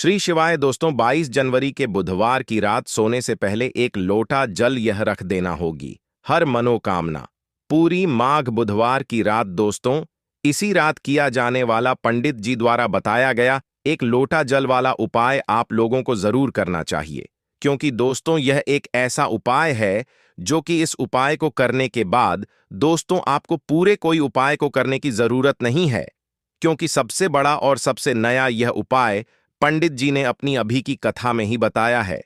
श्री शिवाय दोस्तों, 22 जनवरी के बुधवार की रात सोने से पहले एक लोटा जल यह रख देना होगी। हर मनोकामना पूरी। माघ बुधवार की रात दोस्तों, इसी रात किया जाने वाला पंडित जी द्वारा बताया गया एक लोटा जल वाला उपाय आप लोगों को जरूर करना चाहिए, क्योंकि दोस्तों यह एक ऐसा उपाय है जो कि इस उपाय को करने के बाद दोस्तों आपको पूरे कोई उपाय को करने की जरूरत नहीं है, क्योंकि सबसे बड़ा और सबसे नया यह उपाय पंडित जी ने अपनी अभी की कथा में ही बताया है।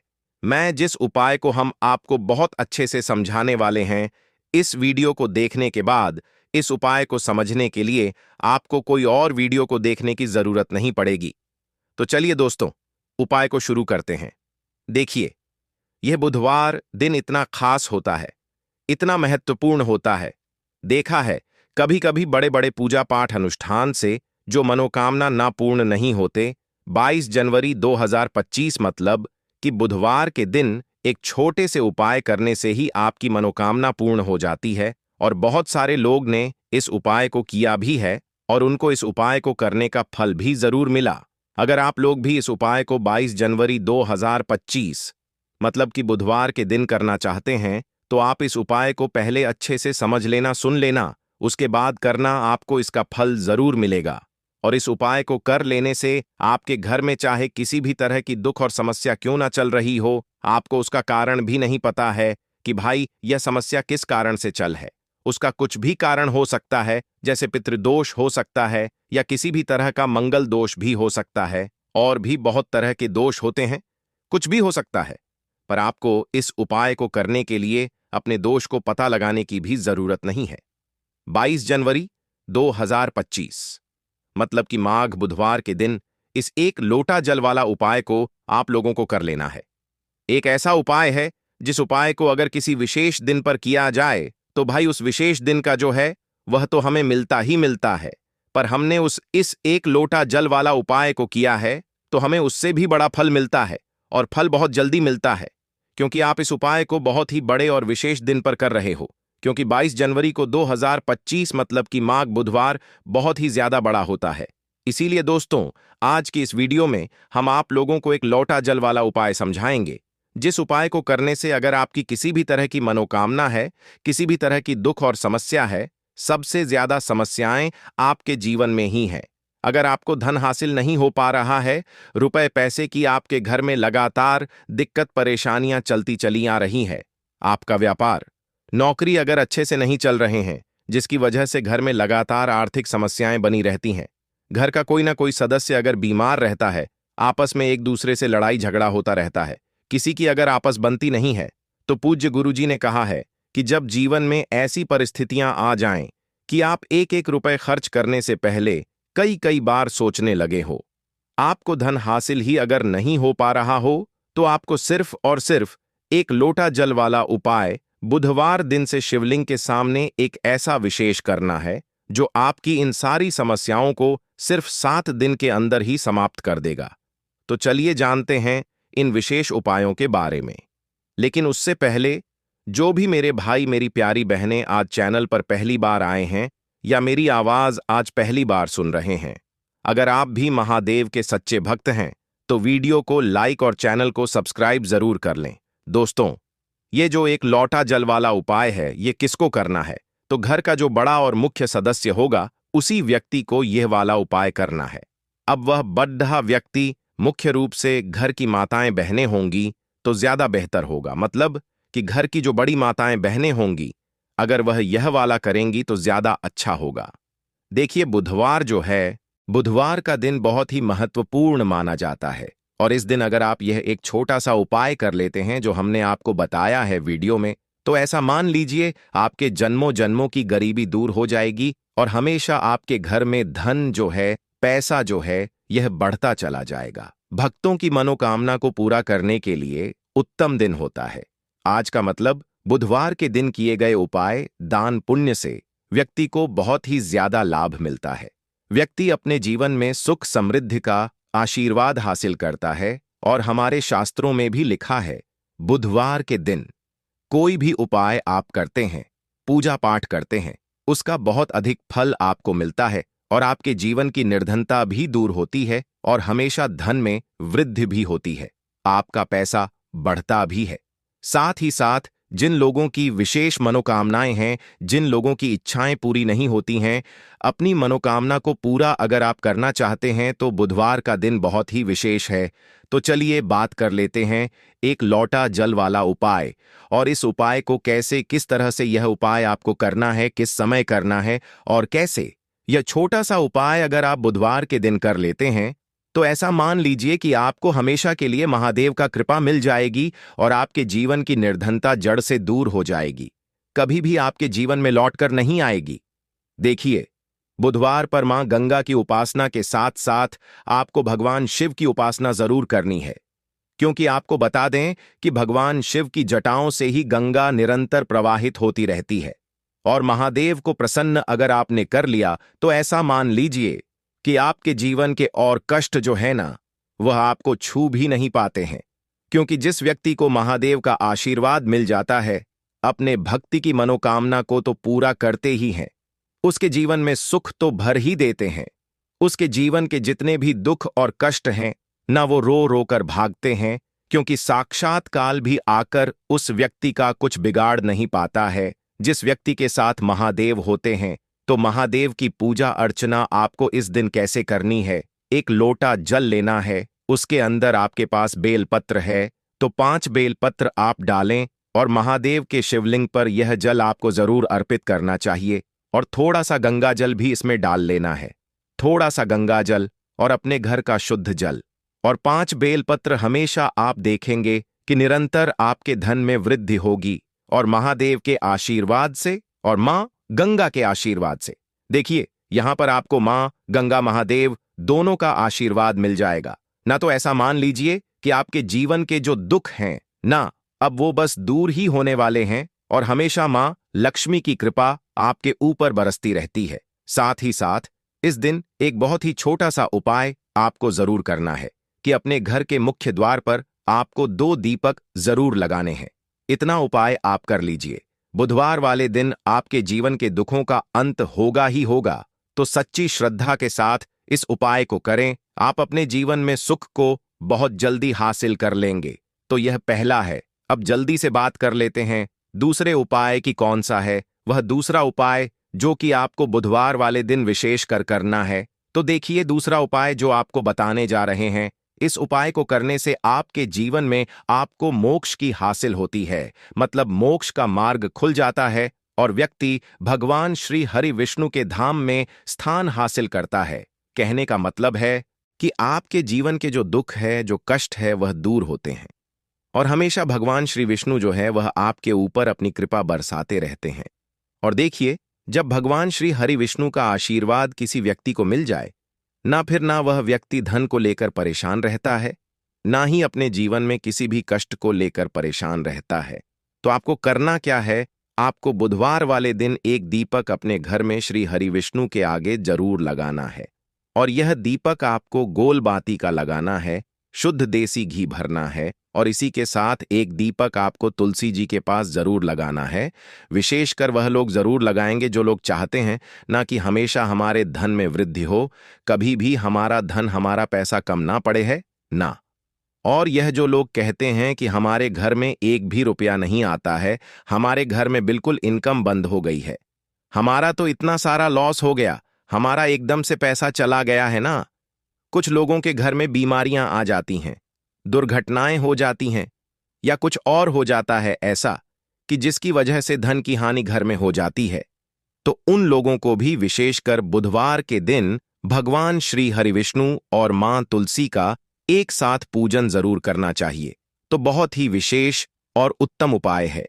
मैं जिस उपाय को हम आपको बहुत अच्छे से समझाने वाले हैं, इस वीडियो को देखने के बाद इस उपाय को समझने के लिए आपको कोई और वीडियो को देखने की जरूरत नहीं पड़ेगी। तो चलिए दोस्तों, उपाय को शुरू करते हैं। देखिए, यह बुधवार दिन इतना खास होता है, इतना महत्वपूर्ण होता है। देखा है कभी कभी बड़े बड़े पूजा पाठ अनुष्ठान से जो मनोकामना ना पूर्ण नहीं होते। 22 जनवरी 2025 मतलब कि बुधवार के दिन एक छोटे से उपाय करने से ही आपकी मनोकामना पूर्ण हो जाती है, और बहुत सारे लोग ने इस उपाय को किया भी है और उनको इस उपाय को करने का फल भी जरूर मिला। अगर आप लोग भी इस उपाय को 22 जनवरी 2025 मतलब कि बुधवार के दिन करना चाहते हैं, तो आप इस उपाय को पहले अच्छे से समझ लेना, सुन लेना, उसके बाद करना, आपको इसका फल जरूर मिलेगा। और इस उपाय को कर लेने से आपके घर में चाहे किसी भी तरह की दुख और समस्या क्यों ना चल रही हो, आपको उसका कारण भी नहीं पता है कि भाई यह समस्या किस कारण से चल है। उसका कुछ भी कारण हो सकता है, जैसे पितृदोष हो सकता है या किसी भी तरह का मंगल दोष भी हो सकता है, और भी बहुत तरह के दोष होते हैं, कुछ भी हो सकता है। पर आपको इस उपाय को करने के लिए अपने दोष को पता लगाने की भी जरूरत नहीं है। 22 जनवरी 2025 मतलब कि माघ बुधवार के दिन इस एक लोटा जल वाला उपाय को आप लोगों को कर लेना है। एक ऐसा उपाय है जिस उपाय को अगर किसी विशेष दिन पर किया जाए तो भाई उस विशेष दिन का जो है वह तो हमें मिलता ही मिलता है, पर हमने इस एक लोटा जल वाला उपाय को किया है तो हमें उससे भी बड़ा फल मिलता है, और फल बहुत जल्दी मिलता है, क्योंकि आप इस उपाय को बहुत ही बड़े और विशेष दिन पर कर रहे हो। क्योंकि 22 जनवरी को 2025 मतलब कि माघ बुधवार बहुत ही ज्यादा बड़ा होता है। इसीलिए दोस्तों, आज की इस वीडियो में हम आप लोगों को एक लोटा जल वाला उपाय समझाएंगे, जिस उपाय को करने से अगर आपकी किसी भी तरह की मनोकामना है, किसी भी तरह की दुख और समस्या है, सबसे ज्यादा समस्याएं आपके जीवन में ही हैं। अगर आपको धन हासिल नहीं हो पा रहा है, रुपए पैसे की आपके घर में लगातार दिक्कत परेशानियां चलती चली आ रही है, आपका व्यापार नौकरी अगर अच्छे से नहीं चल रहे हैं, जिसकी वजह से घर में लगातार आर्थिक समस्याएं बनी रहती हैं, घर का कोई ना कोई सदस्य अगर बीमार रहता है, आपस में एक दूसरे से लड़ाई झगड़ा होता रहता है, किसी की अगर आपस बनती नहीं है, तो पूज्य गुरुजी ने कहा है कि जब जीवन में ऐसी परिस्थितियां आ जाएं कि आप एक एक रुपए खर्च करने से पहले कई कई बार सोचने लगे हो, आपको धन हासिल ही अगर नहीं हो पा रहा हो, तो आपको सिर्फ और सिर्फ एक लोटा जल वाला उपाय बुधवार दिन से शिवलिंग के सामने एक ऐसा विशेष करना है जो आपकी इन सारी समस्याओं को सिर्फ 7 दिन के अंदर ही समाप्त कर देगा। तो चलिए जानते हैं इन विशेष उपायों के बारे में। लेकिन उससे पहले, जो भी मेरे भाई मेरी प्यारी बहनें आज चैनल पर पहली बार आए हैं या मेरी आवाज आज पहली बार सुन रहे हैं, अगर आप भी महादेव के सच्चे भक्त हैं तो वीडियो को लाइक और चैनल को सब्सक्राइब जरूर कर लें। दोस्तों, ये जो एक लोटा जल वाला उपाय है, ये किसको करना है? तो घर का जो बड़ा और मुख्य सदस्य होगा उसी व्यक्ति को यह वाला उपाय करना है। अब वह बड़ा व्यक्ति मुख्य रूप से घर की माताएं बहनें होंगी तो ज्यादा बेहतर होगा, मतलब कि घर की जो बड़ी माताएं बहनें होंगी, अगर वह यह वाला करेंगी तो ज्यादा अच्छा होगा। देखिए, बुधवार जो है, बुधवार का दिन बहुत ही महत्वपूर्ण माना जाता है, और इस दिन अगर आप यह एक छोटा सा उपाय कर लेते हैं जो हमने आपको बताया है वीडियो में, तो ऐसा मान लीजिए आपके जन्मों जन्मों की गरीबी दूर हो जाएगी और हमेशा आपके घर में धन जो है, पैसा जो है, यह बढ़ता चला जाएगा। भक्तों की मनोकामना को पूरा करने के लिए उत्तम दिन होता है आज का, मतलब बुधवार के दिन किए गए उपाय दान पुण्य से व्यक्ति को बहुत ही ज्यादा लाभ मिलता है। व्यक्ति अपने जीवन में सुख समृद्धि का आशीर्वाद हासिल करता है, और हमारे शास्त्रों में भी लिखा है, बुधवार के दिन कोई भी उपाय आप करते हैं, पूजा पाठ करते हैं, उसका बहुत अधिक फल आपको मिलता है, और आपके जीवन की निर्धनता भी दूर होती है, और हमेशा धन में वृद्धि भी होती है, आपका पैसा बढ़ता भी है। साथ ही साथ जिन लोगों की विशेष मनोकामनाएं हैं, जिन लोगों की इच्छाएं पूरी नहीं होती हैं, अपनी मनोकामना को पूरा अगर आप करना चाहते हैं तो बुधवार का दिन बहुत ही विशेष है। तो चलिए बात कर लेते हैं एक लौटा जल वाला उपाय, और इस उपाय को कैसे, किस तरह से यह उपाय आपको करना है, किस समय करना है और कैसे। यह छोटा सा उपाय अगर आप बुधवार के दिन कर लेते हैं तो ऐसा मान लीजिए कि आपको हमेशा के लिए महादेव का कृपा मिल जाएगी और आपके जीवन की निर्धनता जड़ से दूर हो जाएगी, कभी भी आपके जीवन में लौटकर नहीं आएगी। देखिए, बुधवार पर मां गंगा की उपासना के साथ साथ आपको भगवान शिव की उपासना जरूर करनी है, क्योंकि आपको बता दें कि भगवान शिव की जटाओं से ही गंगा निरंतर प्रवाहित होती रहती है, और महादेव को प्रसन्न अगर आपने कर लिया तो ऐसा मान लीजिए कि आपके जीवन के और कष्ट जो है ना, वह आपको छू भी नहीं पाते हैं। क्योंकि जिस व्यक्ति को महादेव का आशीर्वाद मिल जाता है, अपने भक्ति की मनोकामना को तो पूरा करते ही हैं, उसके जीवन में सुख तो भर ही देते हैं। उसके जीवन के जितने भी दुख और कष्ट हैं ना, वो रो रो कर भागते हैं, क्योंकि साक्षात काल भी आकर उस व्यक्ति का कुछ बिगाड़ नहीं पाता है। जिस व्यक्ति के साथ महादेव होते हैं, तो महादेव की पूजा अर्चना आपको इस दिन कैसे करनी है। एक लोटा जल लेना है, उसके अंदर आपके पास बेलपत्र है तो 5 बेलपत्र आप डालें और महादेव के शिवलिंग पर यह जल आपको जरूर अर्पित करना चाहिए, और थोड़ा सा गंगा जल भी इसमें डाल लेना है। थोड़ा सा गंगा जल और अपने घर का शुद्ध जल और 5 बेलपत्र, हमेशा आप देखेंगे कि निरंतर आपके धन में वृद्धि होगी, और महादेव के आशीर्वाद से और मां गंगा के आशीर्वाद से। देखिए, यहां पर आपको मां गंगा महादेव दोनों का आशीर्वाद मिल जाएगा ना। तो ऐसा मान लीजिए कि आपके जीवन के जो दुख हैं ना, अब वो बस दूर ही होने वाले हैं, और हमेशा मां लक्ष्मी की कृपा आपके ऊपर बरसती रहती है। साथ ही साथ इस दिन एक बहुत ही छोटा सा उपाय आपको जरूर करना है कि अपने घर के मुख्य द्वार पर आपको 2 दीपक जरूर लगाने हैं। इतना उपाय आप कर लीजिए। बुधवार वाले दिन आपके जीवन के दुखों का अंत होगा ही होगा, तो सच्ची श्रद्धा के साथ इस उपाय को करें, आप अपने जीवन में सुख को बहुत जल्दी हासिल कर लेंगे। तो यह पहला है। अब जल्दी से बात कर लेते हैं दूसरे उपाय की कौन सा है। वह दूसरा उपाय जो कि आपको बुधवार वाले दिन विशेष कर करना है। तो देखिए, दूसरा उपाय जो आपको बताने जा रहे हैं, इस उपाय को करने से आपके जीवन में आपको मोक्ष की हासिल होती है, मतलब मोक्ष का मार्ग खुल जाता है और व्यक्ति भगवान श्री हरि विष्णु के धाम में स्थान हासिल करता है। कहने का मतलब है कि आपके जीवन के जो दुख है, जो कष्ट है, वह दूर होते हैं, और हमेशा भगवान श्री विष्णु जो है वह आपके ऊपर अपनी कृपा बरसाते रहते हैं। और देखिए, जब भगवान श्री हरि विष्णु का आशीर्वाद किसी व्यक्ति को मिल जाए ना, फिर ना वह व्यक्ति धन को लेकर परेशान रहता है, ना ही अपने जीवन में किसी भी कष्ट को लेकर परेशान रहता है। तो आपको करना क्या है, आपको बुधवार वाले दिन एक दीपक अपने घर में श्री हरि विष्णु के आगे जरूर लगाना है, और यह दीपक आपको गोल बाती का लगाना है, शुद्ध देसी घी भरना है, और इसी के साथ एक दीपक आपको तुलसी जी के पास जरूर लगाना है। विशेषकर वह लोग जरूर लगाएंगे जो लोग चाहते हैं ना कि हमेशा हमारे धन में वृद्धि हो, कभी भी हमारा धन, हमारा पैसा कम ना पड़े है ना। और यह जो लोग कहते हैं कि हमारे घर में एक भी रुपया नहीं आता है, हमारे घर में बिल्कुल इनकम बंद हो गई है, हमारा तो इतना सारा लॉस हो गया, हमारा एकदम से पैसा चला गया है ना। कुछ लोगों के घर में बीमारियां आ जाती हैं, दुर्घटनाएं हो जाती हैं, या कुछ और हो जाता है ऐसा कि जिसकी वजह से धन की हानि घर में हो जाती है। तो उन लोगों को भी विशेषकर बुधवार के दिन भगवान श्री हरि विष्णु और मां तुलसी का एक साथ पूजन जरूर करना चाहिए। तो बहुत ही विशेष और उत्तम उपाय है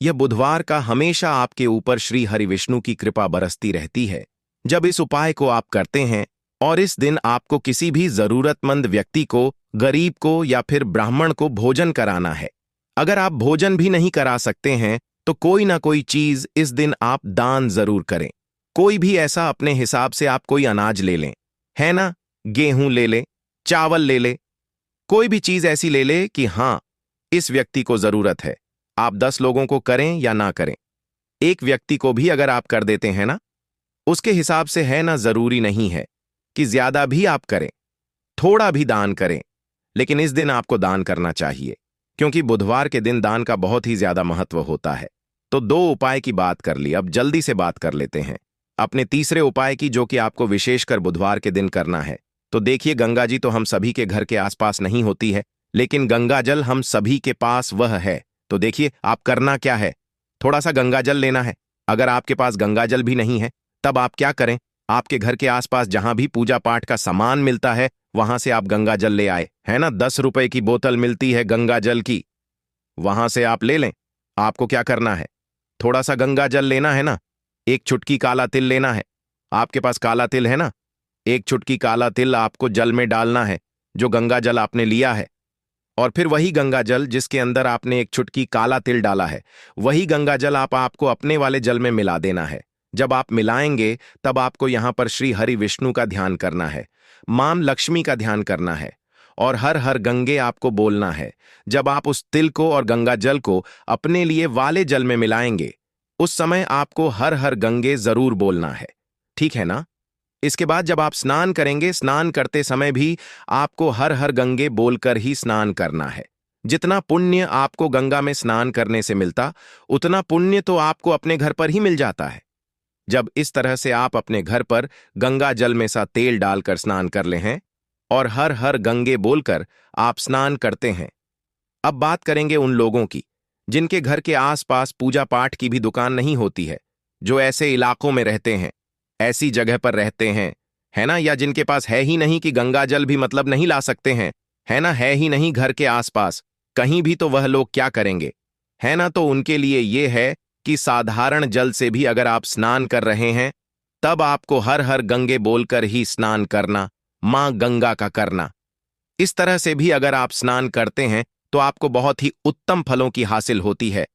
यह बुधवार का। हमेशा आपके ऊपर श्री हरि विष्णु की कृपा बरसती रहती है जब इस उपाय को आप करते हैं। और इस दिन आपको किसी भी जरूरतमंद व्यक्ति को, गरीब को या फिर ब्राह्मण को भोजन कराना है। अगर आप भोजन भी नहीं करा सकते हैं तो कोई ना कोई चीज इस दिन आप दान जरूर करें। कोई भी ऐसा अपने हिसाब से आप कोई अनाज ले लें, है ना, गेहूं ले लें, चावल ले लें, कोई भी चीज ऐसी ले ले कि हां इस व्यक्ति को जरूरत है। आप 10 लोगों को करें या ना करें, एक व्यक्ति को भी अगर आप कर देते हैं ना, उसके हिसाब से है ना, जरूरी नहीं है कि ज्यादा भी आप करें, थोड़ा भी दान करें, लेकिन इस दिन आपको दान करना चाहिए, क्योंकि बुधवार के दिन दान का बहुत ही ज्यादा महत्व होता है। तो 2 उपाय की बात कर ली, अब जल्दी से बात कर लेते हैं अपने तीसरे उपाय की, जो कि आपको विशेषकर बुधवार के दिन करना है। तो देखिए, गंगा जी तो हम सभी के घर के आसपास नहीं होती है, लेकिन गंगा जल हम सभी के पास वह है। तो देखिए, आप करना क्या है, थोड़ा सा गंगा जल लेना है। अगर आपके पास गंगा जल भी नहीं है, तब आप क्या करें, आपके घर के आसपास जहां भी पूजा पाठ का सामान मिलता है, वहां से आप गंगा जल ले आए, है ना। 10 रुपए की बोतल मिलती है गंगा जल की, वहां से आप ले लें। आपको क्या करना है, थोड़ा सा गंगा जल लेना है ना, एक चुटकी काला तिल लेना है। आपके पास काला तिल है ना, एक चुटकी काला तिल आपको जल में डालना है, जो गंगा जल आपने लिया है। और फिर वही गंगा जल जिसके अंदर आपने एक चुटकी काला तिल डाला है, वही गंगा जल आपको अपने वाले जल में मिला देना है। जब आप मिलाएंगे, तब आपको यहां पर श्री हरि विष्णु का ध्यान करना है, मां लक्ष्मी का ध्यान करना है, और हर हर गंगे आपको बोलना है। जब आप उस तिल को और गंगा जल को अपने लिए वाले जल में मिलाएंगे, उस समय आपको हर हर गंगे जरूर बोलना है, ठीक है ना। इसके बाद जब आप स्नान करेंगे, स्नान करते समय भी आपको हर हर गंगे बोलकर ही स्नान करना है। जितना पुण्य आपको गंगा में स्नान करने से मिलता, उतना पुण्य तो आपको अपने घर पर ही मिल जाता है। जब इस तरह से आप अपने घर पर गंगा जल में सा तेल डालकर स्नान कर ले हैं और हर हर गंगे बोलकर आप स्नान करते हैं। अब बात करेंगे उन लोगों की जिनके घर के आसपास पूजा पाठ की भी दुकान नहीं होती है, जो ऐसे इलाकों में रहते हैं, ऐसी जगह पर रहते हैं, है ना, या जिनके पास है ही नहीं कि गंगा जल भी मतलब नहीं ला सकते हैं, है ना, है ही नहीं घर के आसपास कहीं भी, तो वह लोग क्या करेंगे, है ना। तो उनके लिए यह है कि साधारण जल से भी अगर आप स्नान कर रहे हैं, तब आपको हर हर गंगे बोलकर ही स्नान करना, मां गंगा का करना। इस तरह से भी अगर आप स्नान करते हैं, तो आपको बहुत ही उत्तम फलों की हासिल होती है।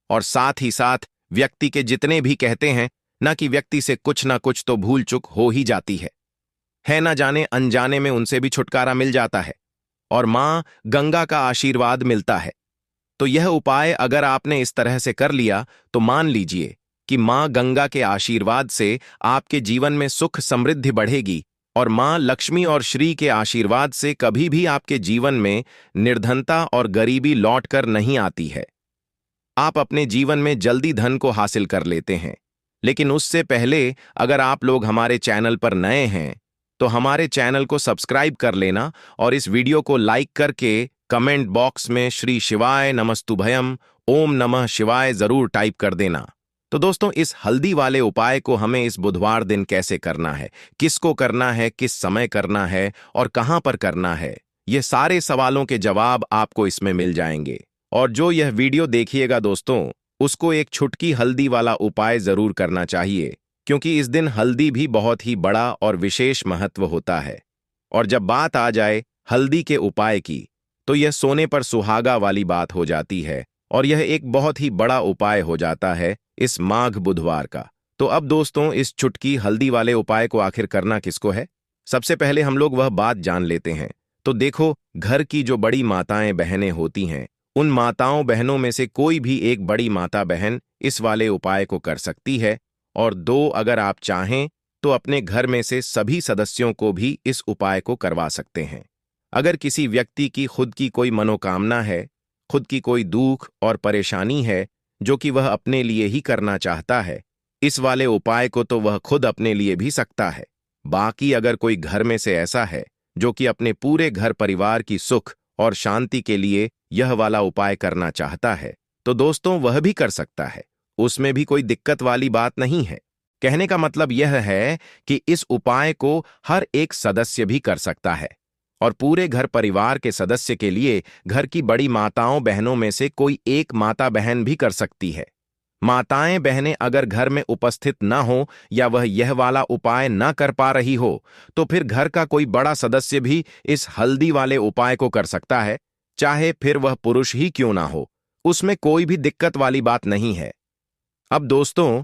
और साथ ही साथ व्यक्ति के जितने भी कहते हैं ना कि व्यक्ति से कुछ ना कुछ तो भूल चूक हो ही जाती है ना, जाने अनजाने में उनसे भी छुटकारा मिल जाता है और मां गंगा का आशीर्वाद मिलता है। तो यह उपाय अगर आपने इस तरह से कर लिया, तो मान लीजिए कि मां गंगा के आशीर्वाद से आपके जीवन में सुख समृद्धि बढ़ेगी, और मां लक्ष्मी और श्री के आशीर्वाद से कभी भी आपके जीवन में निर्धनता और गरीबी लौट कर नहीं आती है। आप अपने जीवन में जल्दी धन को हासिल कर लेते हैं। लेकिन उससे पहले अगर आप लोग हमारे चैनल पर नए हैं, तो हमारे चैनल को सब्सक्राइब कर लेना और इस वीडियो को लाइक करके कमेंट बॉक्स में श्री शिवाय नमस्तुभयम ओम नमः शिवाय जरूर टाइप कर देना। तो दोस्तों, इस हल्दी वाले उपाय को हमें इस बुधवार दिन कैसे करना है, किसको करना है, किस समय करना है और कहां पर करना है, ये सारे सवालों के जवाब आपको इसमें मिल जाएंगे। और जो यह वीडियो देखिएगा दोस्तों, उसको एक छुटकी हल्दी वाला उपाय जरूर करना चाहिए, क्योंकि इस दिन हल्दी भी बहुत ही बड़ा और विशेष महत्व होता है। और जब बात आ जाए हल्दी के उपाय की, तो यह सोने पर सुहागा वाली बात हो जाती है, और यह एक बहुत ही बड़ा उपाय हो जाता है इस माघ बुधवार का। तो अब दोस्तों, इस चुटकी हल्दी वाले उपाय को आखिर करना किसको है, सबसे पहले हम लोग वह बात जान लेते हैं। तो देखो, घर की जो बड़ी माताएं बहनें होती हैं, उन माताओं बहनों में से कोई भी एक बड़ी माता बहन इस वाले उपाय को कर सकती है, और 2 अगर आप चाहें तो अपने घर में से सभी सदस्यों को भी इस उपाय को करवा सकते हैं। अगर किसी व्यक्ति की खुद की कोई मनोकामना है, खुद की कोई दुख और परेशानी है जो कि वह अपने लिए ही करना चाहता है, इस वाले उपाय को तो वह खुद अपने लिए भी सकता है। बाकी अगर कोई घर में से ऐसा है जो कि अपने पूरे घर परिवार की सुख और शांति के लिए यह वाला उपाय करना चाहता है, तो दोस्तों वह भी कर सकता है, उसमें भी कोई दिक्कत वाली बात नहीं है। कहने का मतलब यह है कि इस उपाय को हर एक सदस्य भी कर सकता है, और पूरे घर परिवार के सदस्य के लिए घर की बड़ी माताओं बहनों में से कोई एक माता बहन भी कर सकती है। माताएं बहनें अगर घर में उपस्थित न हो या वह यह वाला उपाय न कर पा रही हो, तो फिर घर का कोई बड़ा सदस्य भी इस हल्दी वाले उपाय को कर सकता है, चाहे फिर वह पुरुष ही क्यों ना हो, उसमें कोई भी दिक्कत वाली बात नहीं है। अब दोस्तों,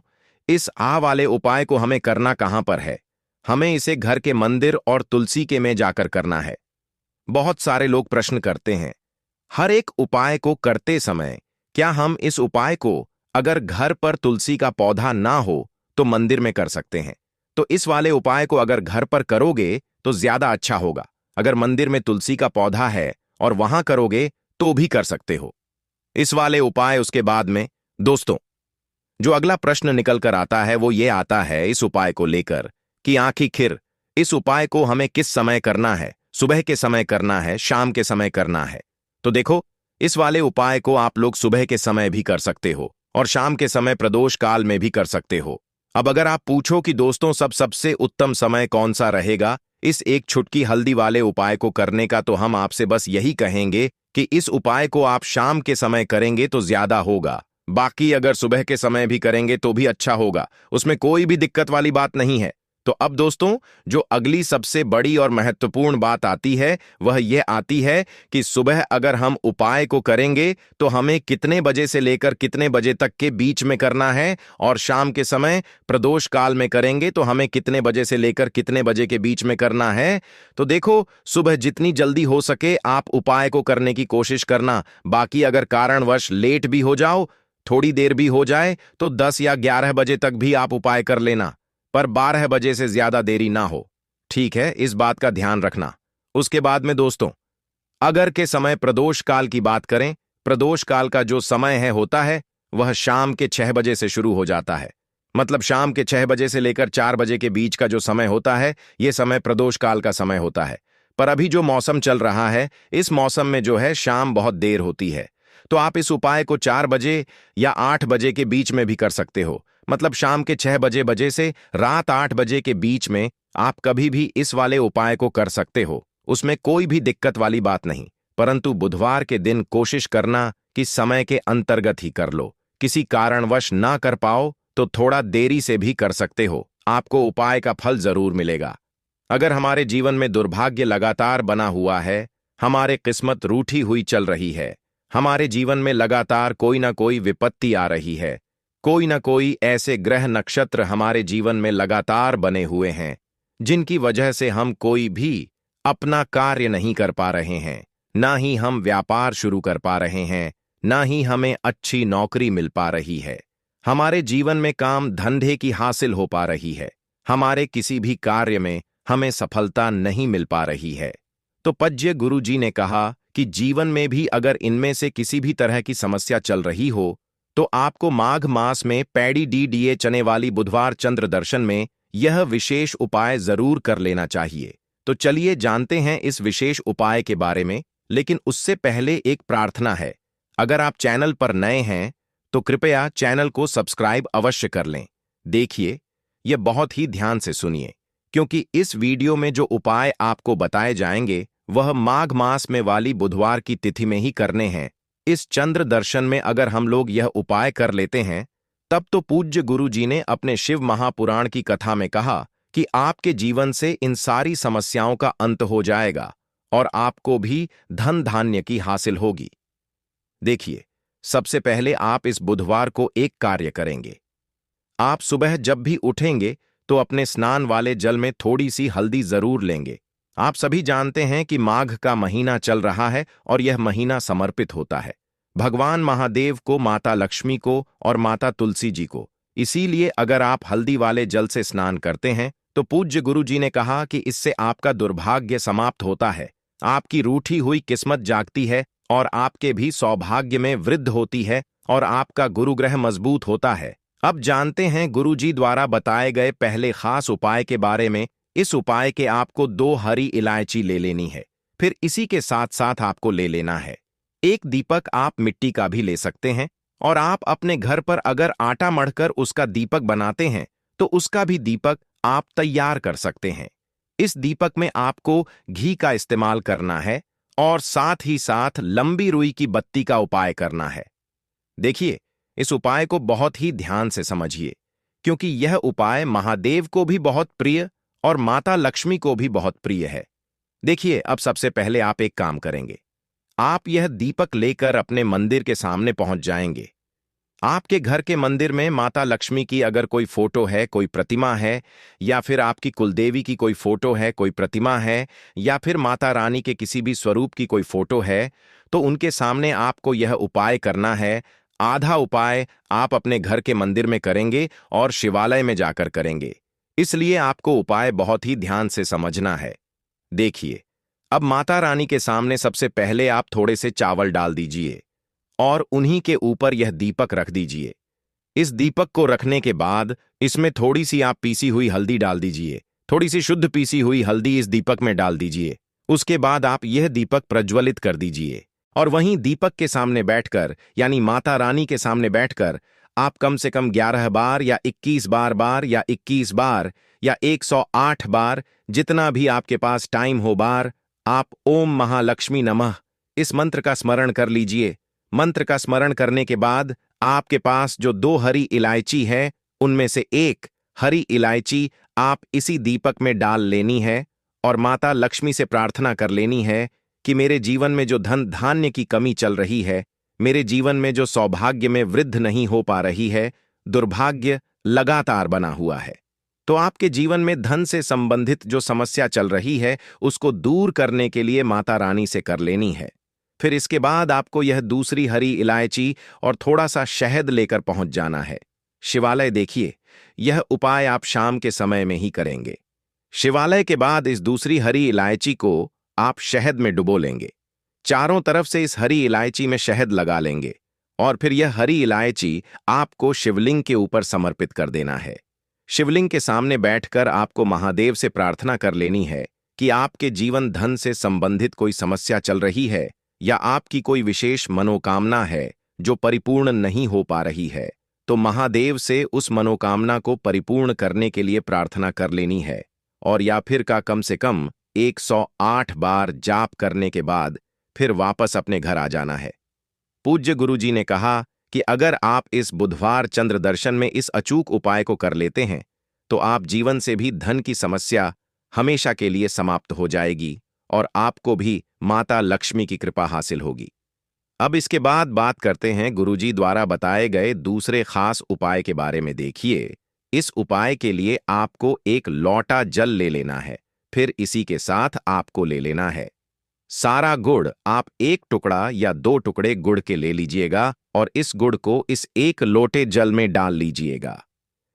इस आ वाले उपाय को हमें करना कहां पर है, हमें इसे घर के मंदिर और तुलसी के में जाकर करना है। बहुत सारे लोग प्रश्न करते हैं, हर एक उपाय को करते समय क्या हम इस उपाय को अगर घर पर तुलसी का पौधा ना हो तो मंदिर में कर सकते हैं? तो इस वाले उपाय को अगर घर पर करोगे तो ज्यादा अच्छा होगा। अगर मंदिर में तुलसी का पौधा है और वहां करोगे तो भी कर सकते हो इस वाले उपाय। उसके बाद में दोस्तों, जो अगला प्रश्न निकल कर आता है वो ये आता है इस उपाय को लेकर कि आखिर इस उपाय को हमें किस समय करना है, सुबह के समय करना है, शाम के समय करना है। तो देखो, इस वाले उपाय को आप लोग सुबह के समय भी कर सकते हो और शाम के समय प्रदोष काल में भी कर सकते हो। अब अगर आप पूछो कि दोस्तों सबसे उत्तम समय कौन सा रहेगा इस एक छुटकी हल्दी वाले उपाय को करने का, तो हम आपसे बस यही कहेंगे कि इस उपाय को आप शाम के समय करेंगे तो ज्यादा होगा। बाकी अगर सुबह के समय भी करेंगे तो भी अच्छा होगा, उसमें कोई भी दिक्कत वाली बात नहीं है। तो अब दोस्तों, जो अगली सबसे बड़ी और महत्वपूर्ण बात आती है वह यह आती है कि सुबह अगर हम उपाय को करेंगे तो हमें कितने बजे से लेकर कितने बजे तक के बीच में करना है, और शाम के समय प्रदोष काल में करेंगे तो हमें कितने बजे से लेकर कितने बजे के बीच में करना है। तो देखो, सुबह जितनी जल्दी हो सके आप उपाय को करने की कोशिश करना। बाकी अगर कारणवश लेट भी हो जाओ, थोड़ी देर भी हो जाए, तो 10 या 11 बजे तक भी आप उपाय कर लेना, पर 12 बजे से ज्यादा देरी ना हो। ठीक है, इस बात का ध्यान रखना। उसके बाद में दोस्तों, अगर के समय प्रदोष काल की बात करें, प्रदोष काल का जो समय होता है वह शाम के 6 बजे से शुरू हो जाता है। मतलब शाम के 6 बजे से लेकर 4 बजे के बीच का जो समय होता है यह समय प्रदोष काल का समय होता है। पर अभी जो मौसम चल रहा है, इस मौसम में जो है शाम बहुत देर होती है। तो आप इस उपाय को 4 बजे या 8 बजे के बीच में भी कर सकते हो। मतलब शाम के 6 बजे से रात 8 बजे के बीच में आप कभी भी इस वाले उपाय को कर सकते हो, उसमें कोई भी दिक्कत वाली बात नहीं। परंतु बुधवार के दिन कोशिश करना कि समय के अंतर्गत ही कर लो। किसी कारणवश ना कर पाओ तो थोड़ा देरी से भी कर सकते हो, आपको उपाय का फल जरूर मिलेगा। अगर हमारे जीवन में दुर्भाग्य लगातार बना हुआ है, हमारे किस्मत रूठी हुई चल रही है, हमारे जीवन में लगातार कोई ना कोई विपत्ति आ रही है, कोई ना कोई ऐसे ग्रह नक्षत्र हमारे जीवन में लगातार बने हुए हैं जिनकी वजह से हम कोई भी अपना कार्य नहीं कर पा रहे हैं, ना ही हम व्यापार शुरू कर पा रहे हैं, ना ही हमें अच्छी नौकरी मिल पा रही है, हमारे जीवन में काम धंधे की हासिल हो पा रही है, हमारे किसी भी कार्य में हमें सफलता नहीं मिल पा रही है। तो पूज्य गुरु जी ने कहा कि जीवन में भी अगर इनमें से किसी भी तरह की समस्या चल रही हो तो आपको माघ मास में पैडी डी चने वाली बुधवार चंद्र दर्शन में यह विशेष उपाय जरूर कर लेना चाहिए। तो चलिए जानते हैं इस विशेष उपाय के बारे में, लेकिन उससे पहले एक प्रार्थना है। अगर आप चैनल पर नए हैं तो कृपया चैनल को सब्सक्राइब अवश्य कर लें। देखिए, यह बहुत ही ध्यान से सुनिए, क्योंकि इस वीडियो में जो उपाय आपको बताए जाएंगे वह माघ मास में वाली बुधवार की तिथि में ही करने हैं। इस चंद्र दर्शन में अगर हम लोग यह उपाय कर लेते हैं तब तो पूज्य गुरु जी ने अपने शिव महापुराण की कथा में कहा कि आपके जीवन से इन सारी समस्याओं का अंत हो जाएगा और आपको भी धन धान्य की हासिल होगी। देखिए, सबसे पहले आप इस बुधवार को एक कार्य करेंगे। आप सुबह जब भी उठेंगे तो अपने स्नान वाले जल में थोड़ी सी हल्दी जरूर लेंगे। आप सभी जानते हैं कि माघ का महीना चल रहा है और यह महीना समर्पित होता है भगवान महादेव को, माता लक्ष्मी को और माता तुलसी जी को। इसीलिए अगर आप हल्दी वाले जल से स्नान करते हैं तो पूज्य गुरु जी ने कहा कि इससे आपका दुर्भाग्य समाप्त होता है, आपकी रूठी हुई किस्मत जागती है और आपके भी सौभाग्य में वृद्धि होती है और आपका गुरुग्रह मजबूत होता है। अब जानते हैं गुरु जी द्वारा बताए गए पहले खास उपाय के बारे में। इस उपाय के आपको 2 हरी इलायची ले लेनी है, फिर इसी के साथ साथ आपको ले लेना है एक दीपक। आप मिट्टी का भी ले सकते हैं, और आप अपने घर पर अगर आटा मढ़कर उसका दीपक बनाते हैं तो उसका भी दीपक आप तैयार कर सकते हैं। इस दीपक में आपको घी का इस्तेमाल करना है और साथ ही साथ लंबी रुई की बत्ती का उपाय करना है। देखिए, इस उपाय को बहुत ही ध्यान से समझिए, क्योंकि यह उपाय महादेव को भी बहुत प्रिय और माता लक्ष्मी को भी बहुत प्रिय है। देखिए, अब सबसे पहले आप एक काम करेंगे। आप यह दीपक लेकर अपने मंदिर के सामने पहुंच जाएंगे। आपके घर के मंदिर में माता लक्ष्मी की अगर कोई फोटो है, कोई प्रतिमा है, या फिर आपकी कुलदेवी की कोई फोटो है, कोई प्रतिमा है, या फिर माता रानी के किसी भी स्वरूप की कोई फोटो है, तो उनके सामने आपको यह उपाय करना है। आधा उपाय आप अपने घर के मंदिर में करेंगे और शिवालय में जाकर करेंगे, इसलिए आपको उपाय बहुत ही ध्यान से समझना है। देखिए, अब माता रानी के सामने सबसे पहले आप थोड़े से चावल डाल दीजिए और उन्हीं के ऊपर यह दीपक रख दीजिए। इस दीपक को रखने के बाद इसमें थोड़ी सी आप पीसी हुई हल्दी डाल दीजिए। थोड़ी सी शुद्ध पीसी हुई हल्दी इस दीपक में डाल दीजिए। उसके बाद आप यह दीपक प्रज्वलित कर दीजिए और वहीं दीपक के सामने बैठकर यानी माता रानी के सामने बैठकर आप कम से कम 11 बार या 21 बार या 21 बार या 108 बार, जितना भी आपके पास टाइम हो बार, आप ओम महालक्ष्मी नमः इस मंत्र का स्मरण कर लीजिए। मंत्र का स्मरण करने के बाद आपके पास जो 2 हरी इलायची है उनमें से एक हरी इलायची आप इसी दीपक में डाल लेनी है और माता लक्ष्मी से प्रार्थना कर लेनी है कि मेरे जीवन में जो धन धान्य की कमी चल रही है, मेरे जीवन में जो सौभाग्य में वृद्धि नहीं हो पा रही है, दुर्भाग्य लगातार बना हुआ है, तो आपके जीवन में धन से संबंधित जो समस्या चल रही है उसको दूर करने के लिए माता रानी से कर लेनी है। फिर इसके बाद आपको यह दूसरी हरी इलायची और थोड़ा सा शहद लेकर पहुंच जाना है शिवालय। देखिए, यह उपाय आप शाम के समय में ही करेंगे। शिवालय के बाद इस दूसरी हरी इलायची को आप शहद में डुबो लेंगे। चारों तरफ से इस हरी इलायची में शहद लगा लेंगे और फिर यह हरी इलायची आपको शिवलिंग के ऊपर समर्पित कर देना है। शिवलिंग के सामने बैठकर आपको महादेव से प्रार्थना कर लेनी है कि आपके जीवन धन से संबंधित कोई समस्या चल रही है या आपकी कोई विशेष मनोकामना है जो परिपूर्ण नहीं हो पा रही है, तो महादेव से उस मनोकामना को परिपूर्ण करने के लिए प्रार्थना कर लेनी है और या फिर का कम से कम 108 बार जाप करने के बाद फिर वापस अपने घर आ जाना है। पूज्य गुरुजी ने कहा कि अगर आप इस बुधवार चंद्र दर्शन में इस अचूक उपाय को कर लेते हैं तो आप जीवन से भी धन की समस्या हमेशा के लिए समाप्त हो जाएगी और आपको भी माता लक्ष्मी की कृपा हासिल होगी। अब इसके बाद बात करते हैं गुरुजी द्वारा बताए गए दूसरे खास उपाय के बारे में। देखिए, इस उपाय के लिए आपको एक लोटा जल ले लेना है। फिर इसी के साथ आपको ले लेना है सारा गुड़। आप 1 टुकड़ा या 2 टुकड़े गुड़ के ले लीजिएगा और इस गुड़ को इस 1 लोटे जल में डाल लीजिएगा।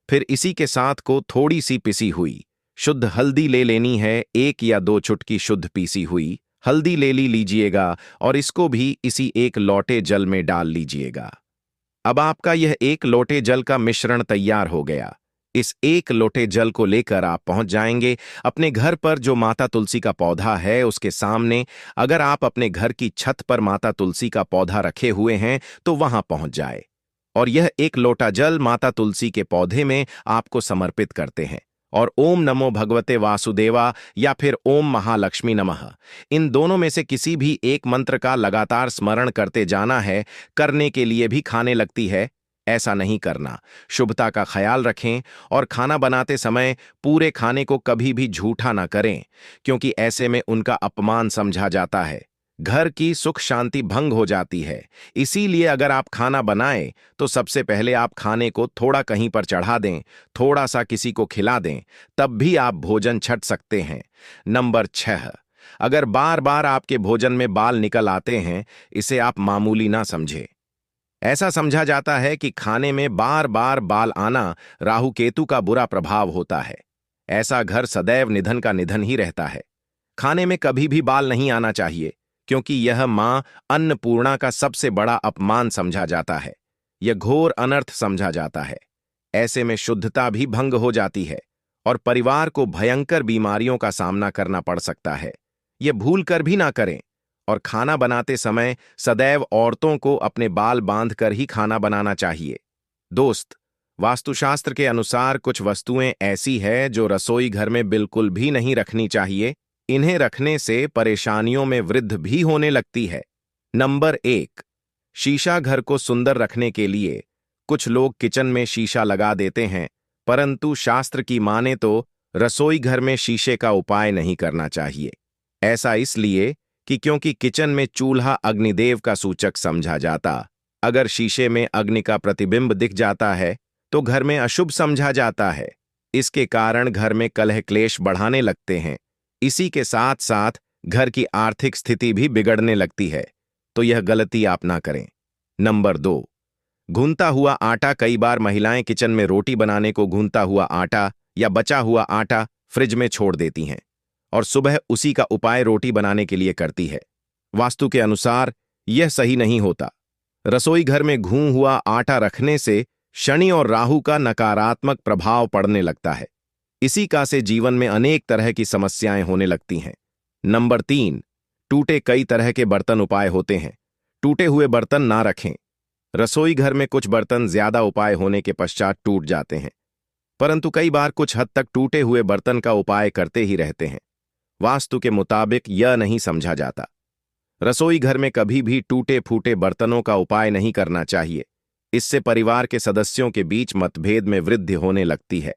फिर इसी के साथ को थोड़ी सी पिसी हुई शुद्ध हल्दी ले लेनी है। 1 या 2 चुटकी शुद्ध पीसी हुई हल्दी ले लीजिएगा और इसको भी इसी 1 लोटे जल में डाल लीजिएगा। अब आपका यह 1 लोटे जल का मिश्रण तैयार हो गया। इस 1 लोटे जल को लेकर आप पहुंच जाएंगे अपने घर पर जो माता तुलसी का पौधा है उसके सामने। अगर आप अपने घर की छत पर माता तुलसी का पौधा रखे हुए हैं तो वहां पहुंच जाए और यह 1 लोटा जल माता तुलसी के पौधे में आपको समर्पित करते हैं और ओम नमो भगवते वासुदेवा या फिर ओम महालक्ष्मी नमः, इन दोनों में से किसी भी एक मंत्र का लगातार स्मरण करते जाना है। करने के लिए भी खाने लगती है, ऐसा नहीं करना। शुभता का ख्याल रखें और खाना बनाते समय पूरे खाने को कभी भी झूठा ना करें, क्योंकि ऐसे में उनका अपमान समझा जाता है, घर की सुख शांति भंग हो जाती है। इसीलिए अगर आप खाना बनाएं तो सबसे पहले आप खाने को थोड़ा कहीं पर चढ़ा दें, थोड़ा सा किसी को खिला दें, तब भी आप भोजन छट सकते हैं। नंबर 6, अगर बार बार आपके भोजन में बाल निकल आते हैं, इसे आप मामूली ना समझें। ऐसा समझा जाता है कि खाने में बार बार बाल आना राहु केतु का बुरा प्रभाव होता है। ऐसा घर सदैव निधन का निधन ही रहता है। खाने में कभी भी बाल नहीं आना चाहिए, क्योंकि यह मां अन्नपूर्णा का सबसे बड़ा अपमान समझा जाता है। यह घोर अनर्थ समझा जाता है। ऐसे में शुद्धता भी भंग हो जाती है और परिवार को भयंकर बीमारियों का सामना करना पड़ सकता है। यह भूल कर भी ना करें और खाना बनाते समय सदैव औरतों को अपने बाल बांधकर ही खाना बनाना चाहिए। दोस्त, वास्तुशास्त्र के अनुसार कुछ वस्तुएं ऐसी है जो रसोई घर में बिल्कुल भी नहीं रखनी चाहिए। इन्हें रखने से परेशानियों में वृद्धि भी होने लगती है। नंबर 1, शीशा। घर को सुंदर रखने के लिए कुछ लोग किचन में शीशा लगा देते हैं, परंतु शास्त्र की माने तो रसोई घर में शीशे का उपाय नहीं करना चाहिए। ऐसा इसलिए कि क्योंकि किचन में चूल्हा अग्निदेव का सूचक समझा जाता। अगर शीशे में अग्नि का प्रतिबिंब दिख जाता है तो घर में अशुभ समझा जाता है। इसके कारण घर में कलह क्लेश बढ़ाने लगते हैं। इसी के साथ साथ घर की आर्थिक स्थिति भी बिगड़ने लगती है, तो यह गलती आप ना करें। नंबर 2, गूंथा हुआ आटा। कई बार महिलाएं किचन में रोटी बनाने को गूंथा हुआ आटा या बचा हुआ आटा फ्रिज में छोड़ देती हैं और सुबह उसी का उपाय रोटी बनाने के लिए करती है। वास्तु के अनुसार यह सही नहीं होता। रसोई घर में घूम हुआ आटा रखने से शनि और राहु का नकारात्मक प्रभाव पड़ने लगता है। इसी का से जीवन में अनेक तरह की समस्याएं होने लगती हैं। नंबर 3, टूटे कई तरह के बर्तन उपाय होते हैं। टूटे हुए बर्तन ना रखें। रसोई घर में कुछ बर्तन ज्यादा उपाय होने के पश्चात टूट जाते हैं, परंतु कई बार कुछ हद तक टूटे हुए बर्तन का उपाय करते ही रहते हैं। वास्तु के मुताबिक यह नहीं समझा जाता। रसोई घर में कभी भी टूटे फूटे बर्तनों का उपाय नहीं करना चाहिए। इससे परिवार के सदस्यों के बीच मतभेद में वृद्धि होने लगती है।